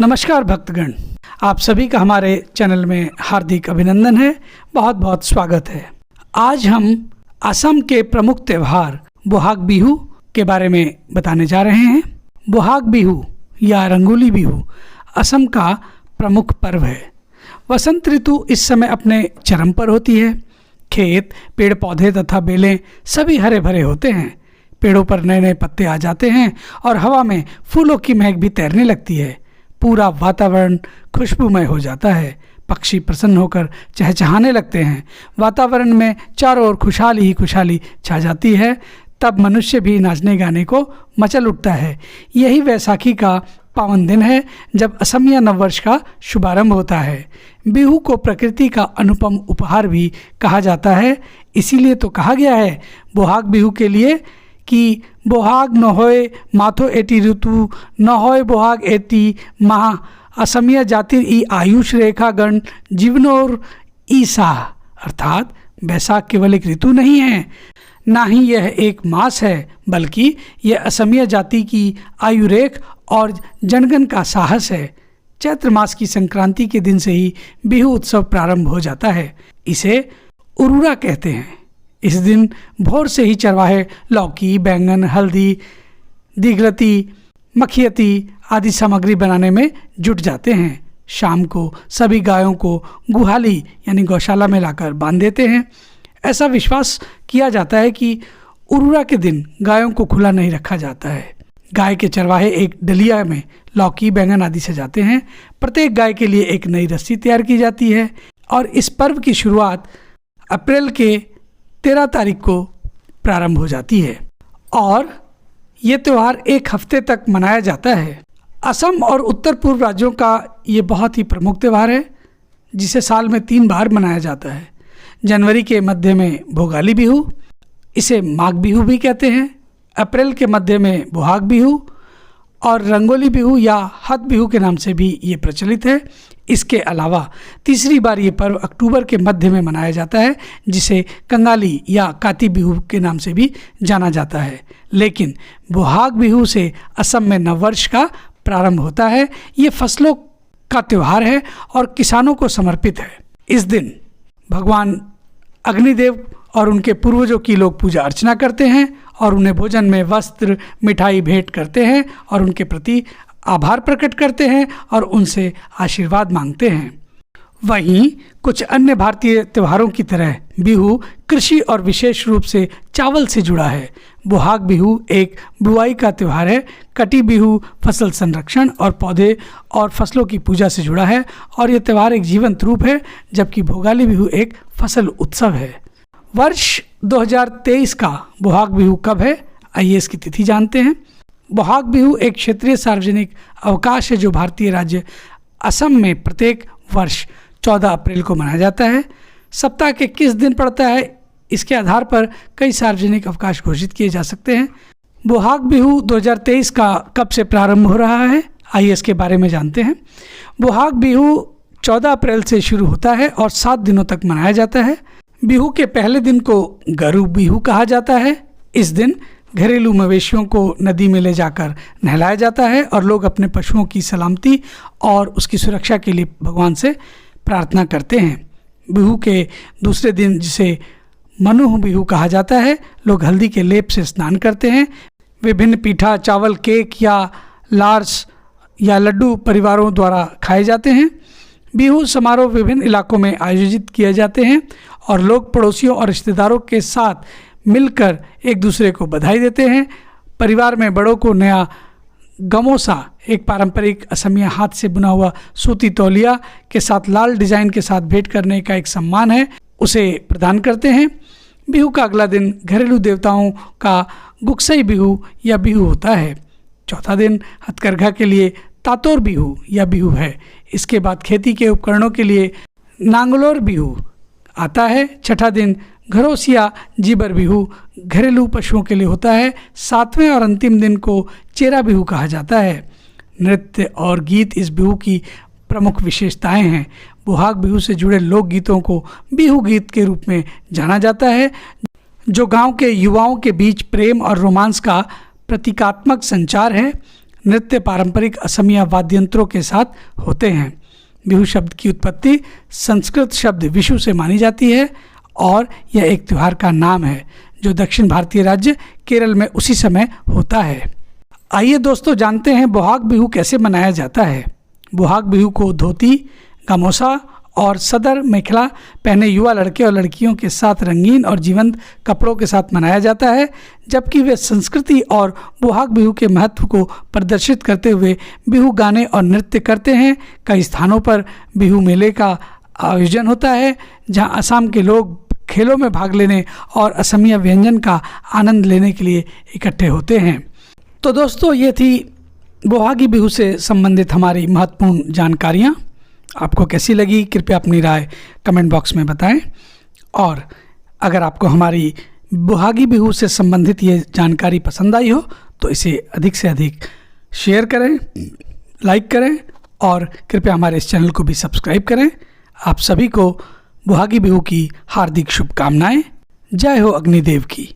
नमस्कार भक्तगण, आप सभी का हमारे चैनल में हार्दिक अभिनंदन है। बहुत बहुत स्वागत है। आज हम असम के प्रमुख त्यौहार बोहाग बिहू के बारे में बताने जा रहे हैं। बोहाग बिहू या रंगोली बिहू असम का प्रमुख पर्व है। वसंत ऋतु इस समय अपने चरम पर होती है। खेत, पेड़ पौधे तथा बेलें सभी हरे भरे होते हैं। पेड़ों पर नए नए पत्ते आ जाते हैं और हवा में फूलों की महक भी तैरने लगती है। पूरा वातावरण खुशबूमय हो जाता है। पक्षी प्रसन्न होकर चहचहाने लगते हैं। वातावरण में चारों ओर खुशहाली ही खुशहाली छा जाती है। तब मनुष्य भी नाचने गाने को मचल उठता है। यही वैसाखी का पावन दिन है जब असमिया नववर्ष का शुभारंभ होता है। बिहू को प्रकृति का अनुपम उपहार भी कहा जाता है। इसीलिए तो कहा गया है बोहाग बिहू के लिए कि बोहाग न होए माथो एटी ऋतु, न होए बोहाग एटी माह, असमिया जातिर ई आयुष रेखा गण जीवनोर ईसा। अर्थात बैसाख केवल एक ऋतु नहीं है, ना ही यह एक मास है, बल्कि यह असमिया जाति की आयुरेख और जनगण का साहस है। चैत्र मास की संक्रांति के दिन से ही बिहू उत्सव प्रारंभ हो जाता है। इसे उरुरा कहते हैं। इस दिन भोर से ही चरवाहे लौकी, बैंगन, हल्दी, दीघलती, मखियती आदि सामग्री बनाने में जुट जाते हैं। शाम को सभी गायों को गुहाली यानी गौशाला में लाकर बांध देते हैं। ऐसा विश्वास किया जाता है कि उरुरा के दिन गायों को खुला नहीं रखा जाता है। गाय के चरवाहे एक डलिया में लौकी, बैंगन आदि सजाते हैं। प्रत्येक गाय के लिए एक नई रस्सी तैयार की जाती है और इस पर्व की शुरुआत अप्रैल के 13 तारीख को प्रारंभ हो जाती है और ये त्यौहार एक हफ्ते तक मनाया जाता है। असम और उत्तर पूर्व राज्यों का ये बहुत ही प्रमुख त्यौहार है जिसे साल में 3 बार मनाया जाता है। जनवरी के मध्य में भोगाली बिहू, इसे माघ बिहू भी कहते हैं। अप्रैल के मध्य में बोहाग बिहू और रंगोली बिहू या हथ बिहू के नाम से भी ये प्रचलित है। इसके अलावा तीसरी बार ये पर्व अक्टूबर के मध्य में मनाया जाता है जिसे कंगाली या काती बिहू के नाम से भी जाना जाता है। लेकिन बोहाग बिहू से असम में नववर्ष का प्रारंभ होता है। ये फसलों का त्यौहार है और किसानों को समर्पित है। इस दिन भगवान अग्निदेव और उनके पूर्वजों की लोग पूजा अर्चना करते हैं और उन्हें भोजन में वस्त्र, मिठाई भेंट करते हैं और उनके प्रति आभार प्रकट करते हैं और उनसे आशीर्वाद मांगते हैं। वहीं कुछ अन्य भारतीय त्योहारों की तरह बिहू कृषि और विशेष रूप से चावल से जुड़ा है। बोहाग बिहू एक बुआई का त्यौहार है। कटी बिहू फसल संरक्षण और पौधे और फसलों की पूजा से जुड़ा है और यह त्यौहार एक जीवंत रूप है, जबकि भोगाली बिहू एक फसल उत्सव है। वर्ष 2023 का बोहाग बिहू कब है, आइए इसकी तिथि जानते हैं। बोहाग बिहू एक क्षेत्रीय सार्वजनिक अवकाश है जो भारतीय राज्य असम में प्रत्येक वर्ष 14 अप्रैल को मनाया जाता है। सप्ताह के किस दिन पड़ता है इसके आधार पर कई सार्वजनिक अवकाश घोषित किए जा सकते हैं। बोहाग बिहू 2023 का कब से प्रारंभ हो रहा है, आइए इसके बारे में जानते हैं। बोहाग बिहू 14 अप्रैल से शुरू होता है और 7 दिनों तक मनाया जाता है। बिहू के पहले दिन को गरु बिहू कहा जाता है। इस दिन घरेलू मवेशियों को नदी में ले जाकर नहलाया जाता है और लोग अपने पशुओं की सलामती और उसकी सुरक्षा के लिए भगवान से प्रार्थना करते हैं। बिहू के दूसरे दिन, जिसे मनुह बिहू कहा जाता है, लोग हल्दी के लेप से स्नान करते हैं। विभिन्न पीठा, चावल, केक या लार्स या लड्डू परिवारों द्वारा खाए जाते हैं। बिहू समारोह विभिन्न इलाकों में आयोजित किए जाते हैं और लोग पड़ोसियों और रिश्तेदारों के साथ मिलकर एक दूसरे को बधाई देते हैं। परिवार में बड़ों को नया गमोसा, एक पारंपरिक असमिया हाथ से बुना हुआ सूती तौलिया के साथ लाल डिजाइन के साथ भेंट करने का एक सम्मान है, उसे प्रदान करते हैं। बिहू का अगला दिन घरेलू देवताओं का गुक्सई बिहू या बिहू होता है। चौथा दिन हथकरघा के लिए तातोर बिहू या बिहू है। इसके बाद खेती के उपकरणों के लिए नांगलोर बिहू आता है। छठा दिन घरोसिया जीबर बिहू घरेलू पशुओं के लिए होता है। 7वें और अंतिम दिन को चेरा बिहू कहा जाता है। नृत्य और गीत इस बिहू की प्रमुख विशेषताएं हैं। बोहाग बिहू से जुड़े लोक गीतों को बिहू गीत के रूप में जाना जाता है, जो गांव के युवाओं के बीच प्रेम और रोमांस का प्रतीकात्मक संचार है। नृत्य पारंपरिक असमिया वाद्य यंत्रों के साथ होते हैं। बिहू शब्द की उत्पत्ति संस्कृत शब्द विशु से मानी जाती है और यह एक त्यौहार का नाम है जो दक्षिण भारतीय राज्य केरल में उसी समय होता है। आइए दोस्तों जानते हैं बोहाग बिहू कैसे मनाया जाता है। बोहाग बिहू को धोती, गामोसा और सदर मेखला पहने युवा लड़के और लड़कियों के साथ रंगीन और जीवंत कपड़ों के साथ मनाया जाता है, जबकि वे संस्कृति और बोहाग बिहू के महत्व को प्रदर्शित करते हुए बिहू गाने और नृत्य करते हैं। कई स्थानों पर बिहू मेले का आयोजन होता है जहां असम के लोग खेलों में भाग लेने और असमिया व्यंजन का आनंद लेने के लिए इकट्ठे होते हैं। तो दोस्तों ये थी बोहागी बिहू से संबंधित हमारी महत्वपूर्ण जानकारियाँ। आपको कैसी लगी कृपया अपनी राय कमेंट बॉक्स में बताएं और अगर आपको हमारी बोहागी बिहू से संबंधित ये जानकारी पसंद आई हो तो इसे अधिक से अधिक शेयर करें, लाइक करें और कृपया हमारे इस चैनल को भी सब्सक्राइब करें। आप सभी को बोहागी बिहू की हार्दिक शुभकामनाएं। जय हो अग्निदेव की।